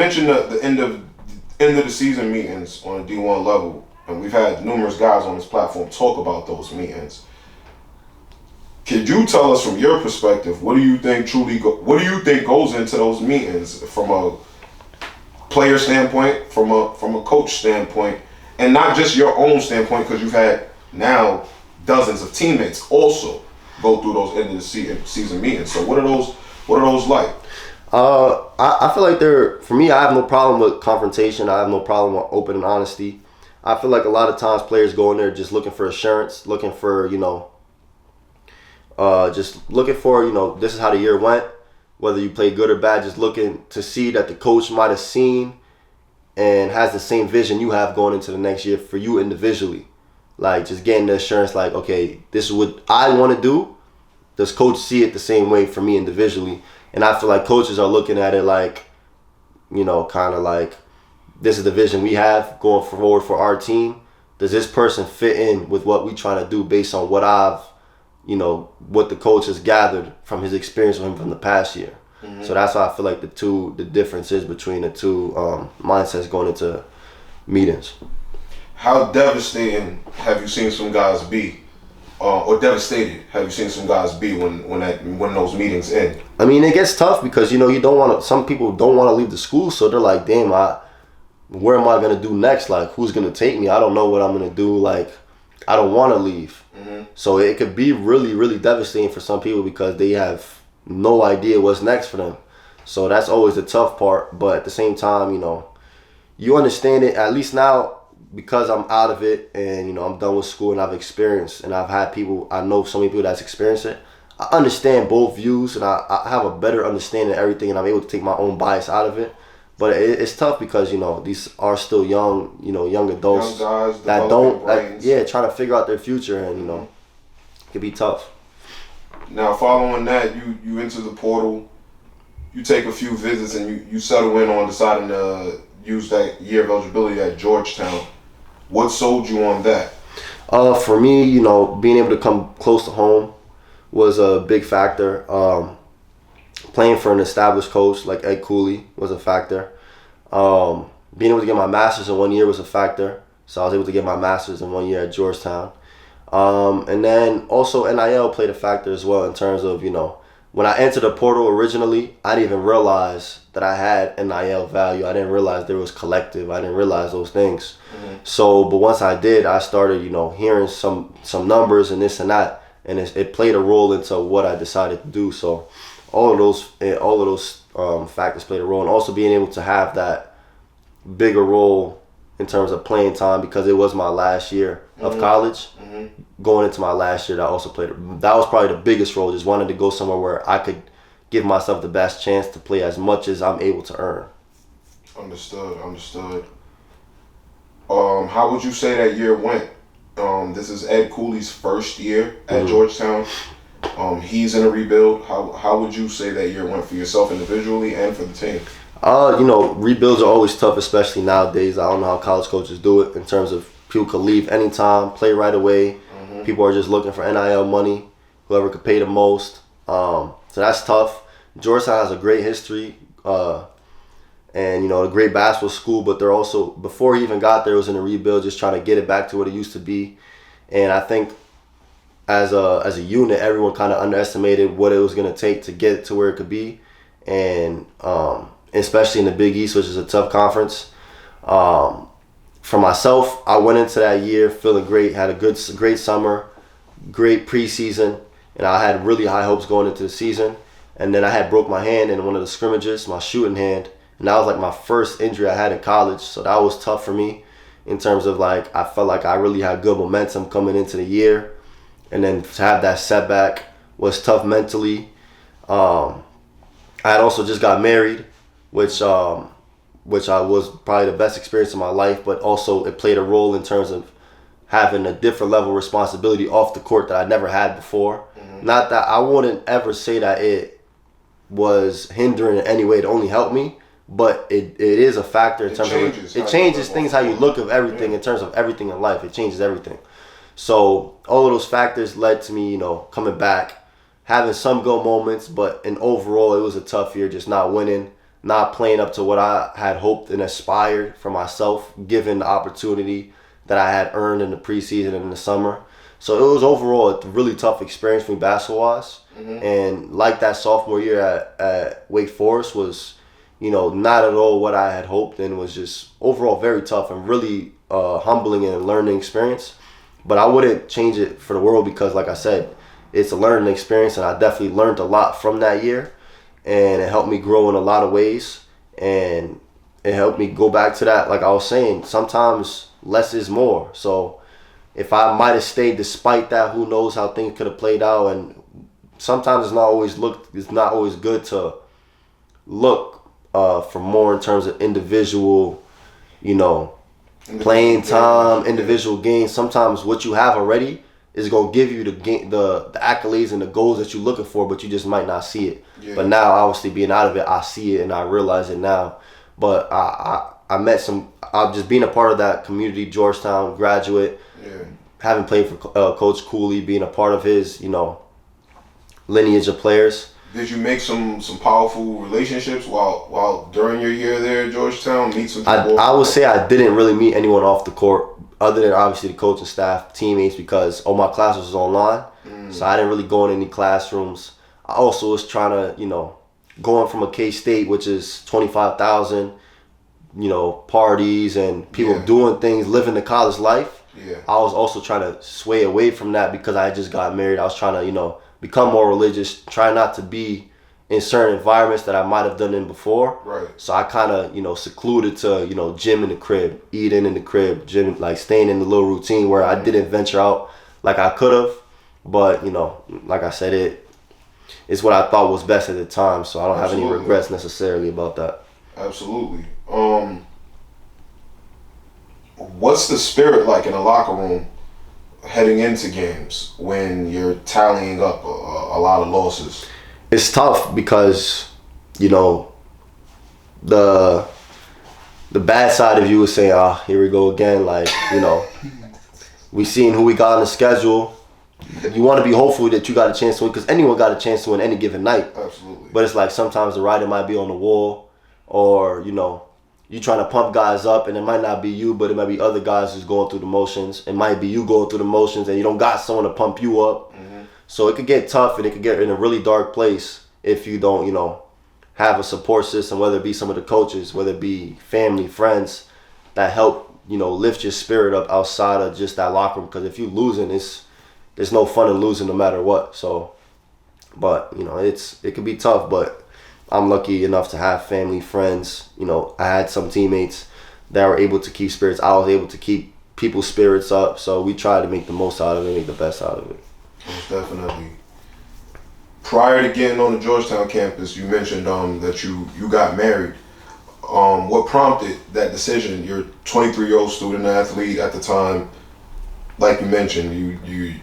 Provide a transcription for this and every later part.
mentioned the end of the season meetings on a D1 level, and we've had numerous guys on this platform talk about those meetings. Could you tell us from your perspective, what do you think goes into those meetings from a player standpoint, from a coach standpoint, and not just your own standpoint, because you've had now dozens of teammates also go through those end of the season meetings. So what are those like? I feel like for me, I have no problem with confrontation. I have no problem with open and honesty. I feel like a lot of times players go in there just looking for assurance, looking for, this is how the year went, whether you play good or bad, just looking to see that the coach might have seen and has the same vision you have going into the next year for you individually. Like, just getting the assurance, like, okay, this is what I want to do. Does coach see it the same way for me individually? And I feel like coaches are looking at it like, kind of like, this is the vision we have going forward for our team. Does this person fit in with what we trying to do based on what what the coach has gathered from his experience with him from the past year? Mm-hmm. So that's why I feel like the difference is between the two mindsets going into meetings. How devastating have you seen some guys be? Or devastated have you seen some guys be when those meetings end? I mean, it gets tough because, you don't want to, some people don't want to leave the school, so they're like, damn, where am I going to do next? Like, who's going to take me? I don't know what I'm going to do. Like, I don't want to leave. Mm-hmm. So it could be really, really devastating for some people because they have no idea what's next for them. So that's always the tough part. But at the same time, you understand it, at least now, because I'm out of it and, I'm done with school and I've experienced and I've had people, I know so many people that's experienced it. I understand both views and I have a better understanding of everything and I'm able to take my own bias out of it. But it's tough because, these are still young adults young guys that don't, trying to figure out their future and, it can be tough. Now, following that, you enter the portal, you take a few visits and you settle in on deciding to use that year of eligibility at Georgetown. What sold you on that? For me, being able to come close to home was a big factor. Playing for an established coach like Ed Cooley was a factor. Being able to get my master's in 1 year was a factor. So I was able to get my master's in 1 year at Georgetown. And then also NIL played a factor as well in terms of, when I entered the portal originally, I didn't even realize that I had NIL value. I didn't realize there was collective. I didn't realize those things. Mm-hmm. So, but once I did, I started, hearing some numbers and this and that, and it played a role into what I decided to do. So, all of those factors played a role, and also being able to have that bigger role in terms of playing time because it was my last year of college. Mm-hmm. Going into my last year, that was probably the biggest role. Just wanted to go somewhere where I could give myself the best chance to play as much as I'm able to earn. Understood. How would you say that year went? This is Ed Cooley's first year at Georgetown. He's in a rebuild. How would you say that year went for yourself individually and for the team? Rebuilds are always tough, especially nowadays. I don't know how college coaches do it in terms of people could leave anytime, play right away. Mm-hmm. People are just looking for NIL money, whoever could pay the most. So that's tough. Georgetown has a great history and, a great basketball school, but they're also, before he even got there, it was in a rebuild, just trying to get it back to what it used to be. And I think as a unit, everyone kind of underestimated what it was going to take to get it to where it could be. And especially in the Big East, which is a tough conference. For myself, I went into that year feeling great, had a great summer, great preseason, and I had really high hopes going into the season. And then I had broke my hand in one of the scrimmages, my shooting hand, and that was like my first injury I had in college. So that was tough for me in terms of I felt like I really had good momentum coming into the year. And then to have that setback was tough mentally. I had also just got married, which I was probably the best experience of my life, but also it played a role in terms of having a different level of responsibility off the court that I never had before. Mm-hmm. Not that I wouldn't ever say that it was hindering in any way. It only helped me, but it is a factor in terms of it changes things, how you look of everything in terms of everything in life. It changes everything. So all of those factors led to me, coming back, having some good moments, but in overall it was a tough year, just not winning. not playing up to what I had hoped and aspired for myself, given the opportunity that I had earned in the preseason and in the summer. So it was overall a really tough experience for me basketball-wise. And like that sophomore year at Wake Forest was, not at all what I had hoped, and was just overall very tough and really humbling and learning experience. But I wouldn't change it for the world because, like I said, it's a learning experience, and I definitely learned a lot from that year. And it helped me grow in a lot of ways. And it helped me go back to that, like I was saying, sometimes less is more. So if I might have stayed despite that, who knows how things could have played out. And sometimes it's not always good to look for more in terms of individual, playing time, individual gains. Sometimes what you have already is going to give you the accolades and the goals that you're looking for, but you just might not see it. Yeah. But now, obviously, being out of it, I see it and I realize it now. But I've just been a part of that community, Georgetown graduate, having played for Coach Cooley, being a part of his, lineage of players. Did you make some powerful relationships while during your year there at Georgetown? Meet some people? I would say I didn't really meet anyone off the court other than obviously the coaching staff, teammates, because all my classes was online. So I didn't really go in any classrooms. I also was trying to, going from a K-State, which is 25,000, parties and people doing things, living the college life. Yeah. I was also trying to sway away from that because I had just got married. I was trying to, become more religious, try not to be in certain environments that I might have done in before. Right. So I kind of, secluded to, gym in the crib, eating in the crib, gym, like staying in the little routine where I didn't venture out like I could have. But, like I said, it's what I thought was best at the time. So I don't have any regrets necessarily about that. Absolutely. What's the spirit like in the locker room heading into games when you're tallying up a lot of losses? It's tough because, the bad side of you is saying, here we go again. Like, we seen who we got on the schedule. You want to be hopeful that you got a chance to win because anyone got a chance to win any given night. Absolutely. But it's like sometimes the writing might be on the wall or, you trying to pump guys up and it might not be you, but it might be other guys who's going through the motions. It might be you going through the motions and you don't got someone to pump you up. Mm-hmm. So it could get tough and it could get in a really dark place if you don't, have a support system, whether it be some of the coaches, whether it be family, friends that help, lift your spirit up outside of just that locker room. Because if you're losing, there's no fun in losing no matter what. So, but, it could be tough, but I'm lucky enough to have family, friends. I had some teammates that were able to keep spirits. I was able to keep people's spirits up. So we tried to make the most out of it, make the best out of it. Most definitely. Prior to getting on the Georgetown campus, you mentioned that you got married. What prompted that decision? You're a 23-year-old student athlete at the time. Like you mentioned, you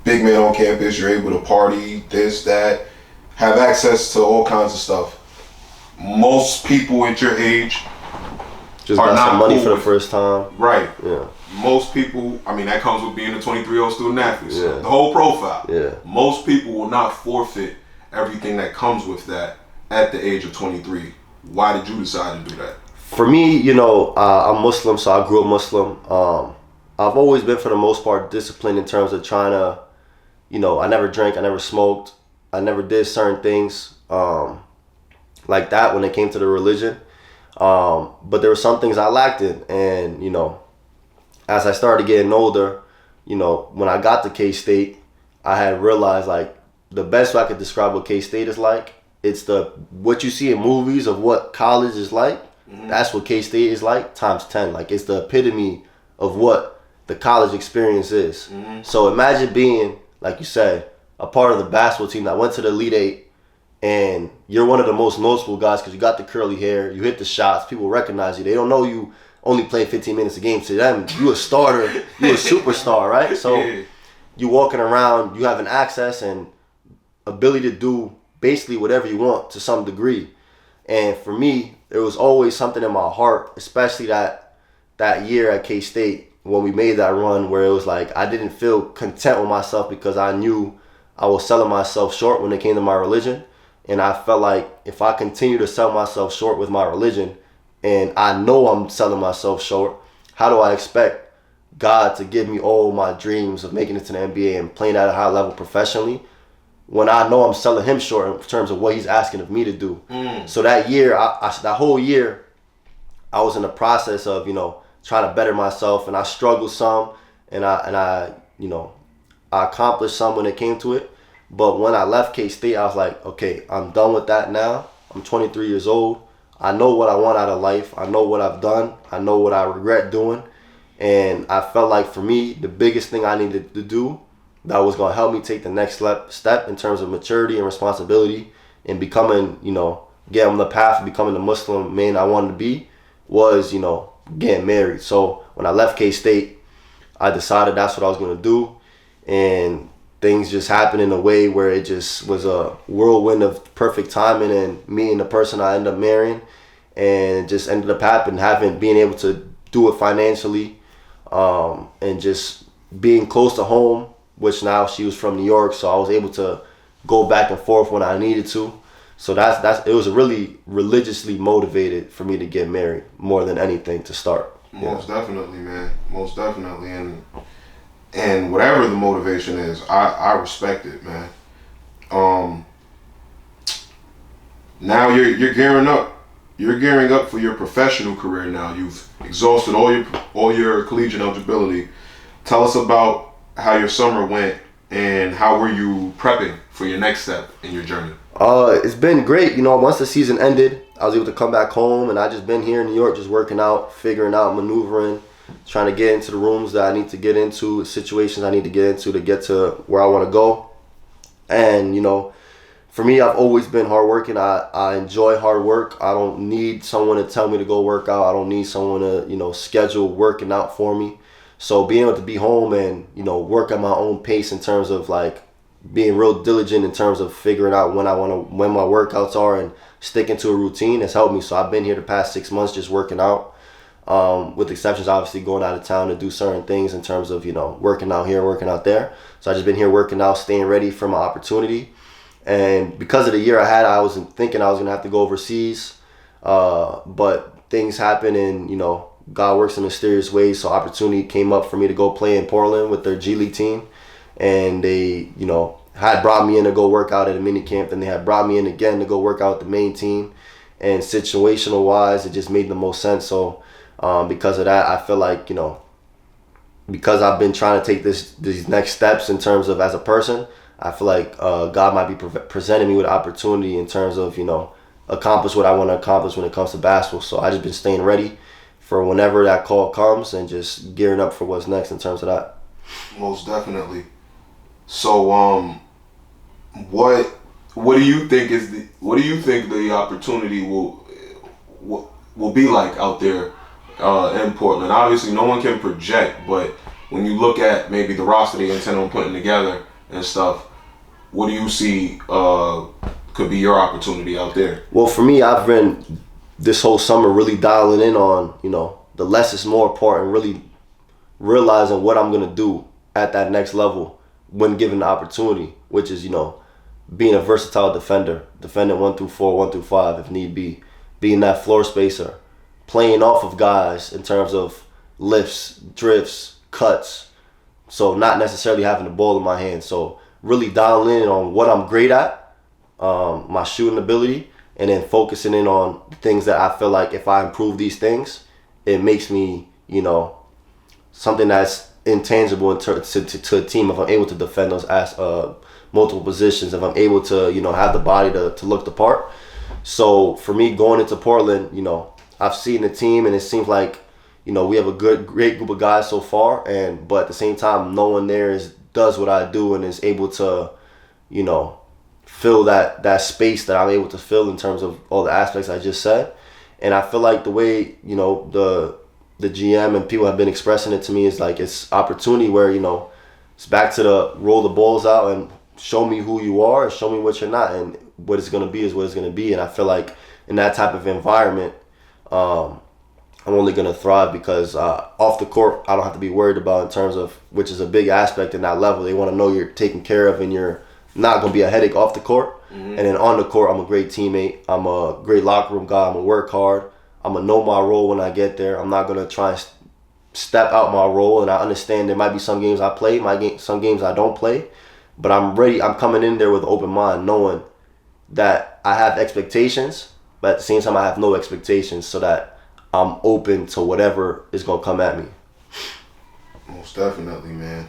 big man on campus. You're able to party, this, that, have access to all kinds of stuff. Most people at your age just got some money for the first time. Right. Yeah. Most people, that comes with being a 23-year-old student athlete. So the whole profile. Yeah. Most people will not forfeit everything that comes with that at the age of 23. Why did you decide to do that? For me, I'm Muslim, so I grew up Muslim. I've always been, for the most part, disciplined in terms of trying to, I never drank, I never smoked, I never did certain things like that when it came to the religion. But there were some things I lacked in, and as I started getting older, when I got to K-State, I had realized like the best way I could describe what K-State is like. It's what you see in movies of what college is like. Mm-hmm. That's what K-State is like times 10. Like it's the epitome of what the college experience is. Mm-hmm. So imagine being, like you said, a part of the basketball team that went to the Elite Eight, and you're one of the most noticeable guys because you got the curly hair, you hit the shots, people recognize you. They don't know you only play 15 minutes a game. To them, you a starter, you a superstar, right? So you walking around, you having access and ability to do basically whatever you want to some degree. And for me, there was always something in my heart, especially that year at K-State when we made that run where it was like I didn't feel content with myself because I knew I was selling myself short when it came to my religion. And I felt like if I continue to sell myself short with my religion, and I know I'm selling myself short, how do I expect God to give me all my dreams of making it to the NBA and playing at a high level professionally when I know I'm selling him short in terms of what he's asking of me to do? So that year, that whole year, I was in the process of, trying to better myself, and I struggled some, and I accomplished some when it came to it. But when I left K-State, I was like, okay, I'm done with that now. I'm 23 years old. I know what I want out of life. I know what I've done. I know what I regret doing. And I felt like for me, the biggest thing I needed to do that was going to help me take the next step in terms of maturity and responsibility and becoming, get on the path of becoming the Muslim man I wanted to be was, getting married. So when I left K-State, I decided that's what I was going to do. And things just happened in a way where it just was a whirlwind of perfect timing and meeting the person I ended up marrying, and it just ended up being able to do it financially, and just being close to home, which now she was from New York, so I was able to go back and forth when I needed to. So it was really religiously motivated for me to get married more than anything to start. Most definitely, man. Most definitely. And whatever the motivation is, I respect it, man. Now you're gearing up. You're gearing up for your professional career now. You've exhausted all your collegiate eligibility. Tell us about how your summer went and how were you prepping for your next step in your journey? It's been great. Once the season ended, I was able to come back home, and I just been here in New York just working out, figuring out, maneuvering, trying to get into the rooms that I need to get into, situations I need to get into to get to where I want to go. And, for me, I've always been hardworking. I enjoy hard work. I don't need someone to tell me to go work out. I don't need someone to, schedule working out for me. So being able to be home and, work at my own pace in terms of like being real diligent in terms of figuring out when my workouts are and sticking to a routine has helped me. So I've been here the past 6 months just working out, with exceptions obviously going out of town to do certain things in terms of, working out here, working out there. So I've just been here working out, staying ready for my opportunity. And because of the year I had, I wasn't thinking I was going to have to go overseas. But things happen and, God works in mysterious ways. So opportunity came up for me to go play in Portland with their G League team. And they, had brought me in to go work out at a mini camp. Then they had brought me in again to go work out with the main team. And situational wise, it just made the most sense. So because of that, I feel like, because I've been trying to take these next steps in terms of as a person, I feel like God might be presenting me with opportunity in terms of, accomplish what I want to accomplish when it comes to basketball. So I just been staying ready for whenever that call comes and just gearing up for what's next in terms of that. Most definitely. So, what do you think the opportunity will be like out there in Portland? Obviously, no one can project, but when you look at maybe the roster they intend on putting together and stuff, what do you see could be your opportunity out there? Well, for me, I've been this whole summer really dialing in on, the less is more part and really realizing what I'm going to do at that next level when given the opportunity, which is, being a versatile defender, defending 1 through 4, 1 through 5 if need be, being that floor spacer, playing off of guys in terms of lifts, drifts, cuts. So not necessarily having the ball in my hand. So really dialing in on what I'm great at, my shooting ability, and then focusing in on things that I feel like if I improve these things, it makes me, something that's intangible to a team. If I'm able to defend those multiple positions, if I'm able to, have the body to look the part. So for me going into Portland, I've seen the team and it seems like, we have a great group of guys so far, but at the same time, no one there does what I do and is able to, fill that space that I'm able to fill in terms of all the aspects I just said. And I feel like the way, the GM and people have been expressing it to me is like it's opportunity where, it's back to the roll the balls out and show me who you are and show me what you're not, and what it's going to be is what it's going to be. And I feel like in that type of environment, I'm only going to thrive because off the court, I don't have to be worried about in terms of, which is a big aspect in that level. They want to know you're taken care of and you're not going to be a headache off the court. And then on the court, I'm a great teammate. I'm a great locker room guy. I'm gonna work hard. I'm gonna know my role when I get there. I'm not gonna try and step out my role. And I understand there might be some games I play, some games I don't play. But I'm ready. I'm coming in there with an open mind, knowing that I have expectations, but at the same time, I have no expectations, so that I'm open to whatever is gonna come at me. Most definitely, man.